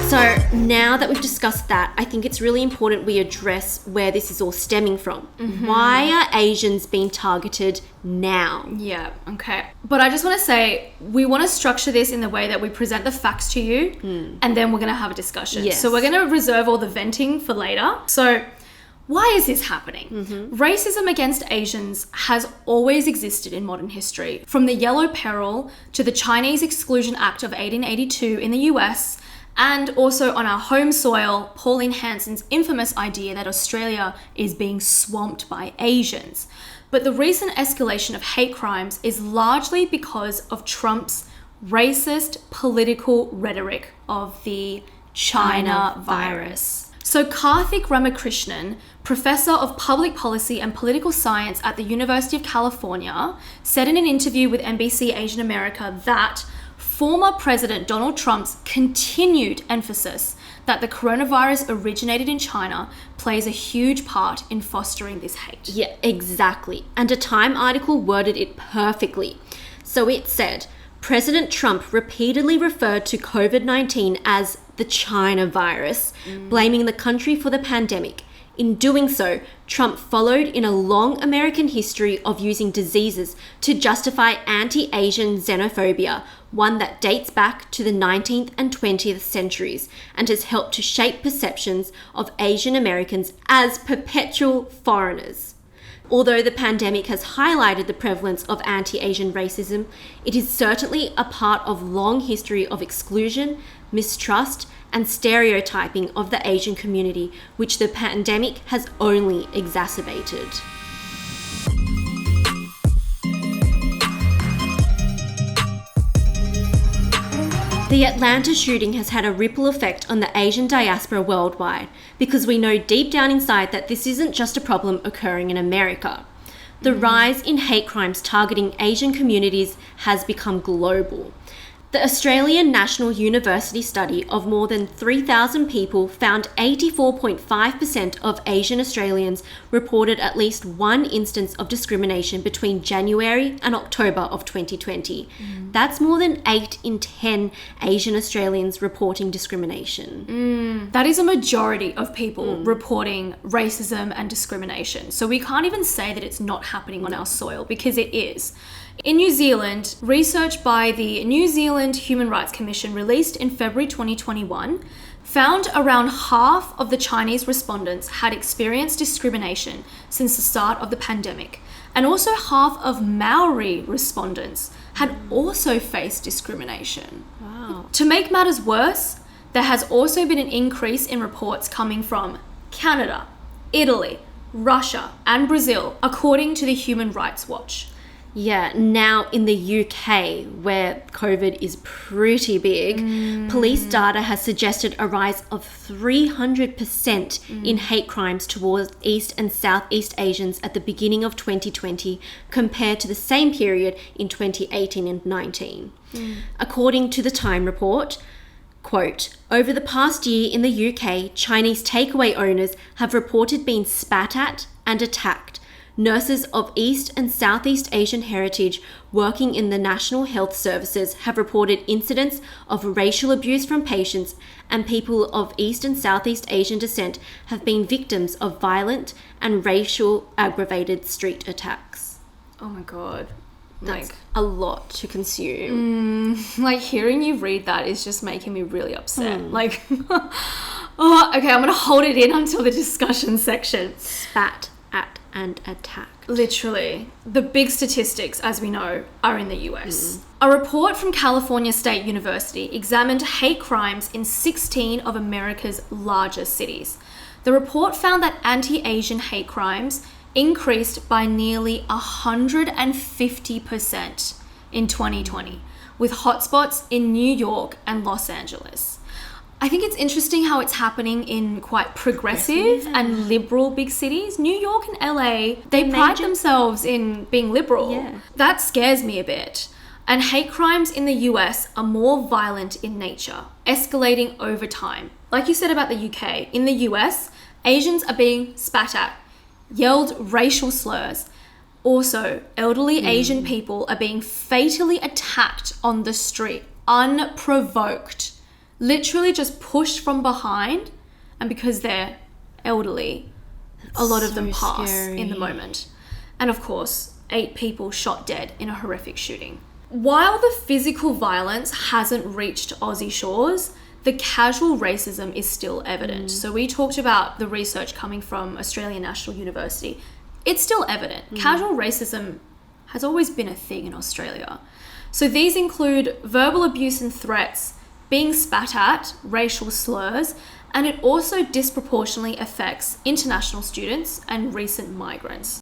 So now that we've discussed that, I think it's really important we address where this is all stemming from. Mm-hmm. Why are Asians being targeted now? Yeah, okay. But I just want to say, we want to structure this in the way that we present the facts to you, and then we're going to have a discussion. Yes. So we're going to reserve all the venting for later. So why is this happening? Mm-hmm. Racism against Asians has always existed in modern history. From the Yellow Peril to the Chinese Exclusion Act of 1882 in the US, and also on our home soil, Pauline Hanson's infamous idea that Australia is being swamped by Asians. But the recent escalation of hate crimes is largely because of Trump's racist political rhetoric of the China virus. So Karthik Ramakrishnan, professor of public policy and political science at the University of California, said in an interview with NBC Asian America that former President Donald Trump's continued emphasis that the coronavirus originated in China plays a huge part in fostering this hate. Yeah, exactly. And a Time article worded it perfectly. So it said, President Trump repeatedly referred to COVID-19 as the China virus, blaming the country for the pandemic. In doing so, Trump followed in a long American history of using diseases to justify anti-Asian xenophobia, one that dates back to the 19th and 20th centuries and has helped to shape perceptions of Asian Americans as perpetual foreigners. Although the pandemic has highlighted the prevalence of anti-Asian racism, it is certainly a part of long history of exclusion, mistrust, and stereotyping of the Asian community, which the pandemic has only exacerbated. The Atlanta shooting has had a ripple effect on the Asian diaspora worldwide, because we know deep down inside that this isn't just a problem occurring in America. The rise in hate crimes targeting Asian communities has become global. The Australian National University study of more than 3,000 people found 84.5% of Asian Australians reported at least one instance of discrimination between January and October of 2020. That's more than 8 in 10 Asian Australians reporting discrimination. That is a majority of people reporting racism and discrimination. So we can't even say that it's not happening on our soil, because it is. In New Zealand, research by the New Zealand Human Rights Commission released in February 2021 found around half of the Chinese respondents had experienced discrimination since the start of the pandemic, and also half of Maori respondents had also faced discrimination. Wow. To make matters worse, there has also been an increase in reports coming from Canada, Italy, Russia, and Brazil, according to the Human Rights Watch. Yeah, now in the UK, where COVID is pretty big, police data has suggested a rise of 300% in hate crimes towards East and Southeast Asians at the beginning of 2020 compared to the same period in 2018 and 19. According to the Time report, quote, over the past year in the UK, Chinese takeaway owners have reported being spat at and attacked. Nurses of East and Southeast Asian heritage working in the National Health Services have reported incidents of racial abuse from patients, and people of East and Southeast Asian descent have been victims of violent and racial aggravated street attacks. Oh my God. That's a lot to consume. Like, hearing you read that is just making me really upset. Like, oh, okay, I'm going to hold it in until the discussion section. Spat at and attacked. Literally. The big statistics, as we know, are in the US. A report from California State University examined hate crimes in 16 of America's largest cities. The report found that anti-Asian hate crimes increased by nearly 150% in 2020, with hotspots in New York and Los Angeles. I think it's interesting how it's happening in quite progressive and liberal big cities. New York and LA, they pride themselves in being liberal. Yeah. That scares me a bit. And hate crimes in the US are more violent in nature, escalating over time. Like you said about the UK, in the US, Asians are being spat at, yelled racial slurs. Also, elderly Asian people are being fatally attacked on the street, unprovoked. literally just pushed from behind, and because they're elderly, a lot of them pass in the moment. And of course, 8 people shot dead in a horrific shooting. While the physical violence hasn't reached Aussie shores, the casual racism is still evident. So we talked about the research coming from Australian National University. It's still evident. Casual racism has always been a thing in Australia. So these include verbal abuse and threats, being spat at, racial slurs, and it also disproportionately affects international students and recent migrants.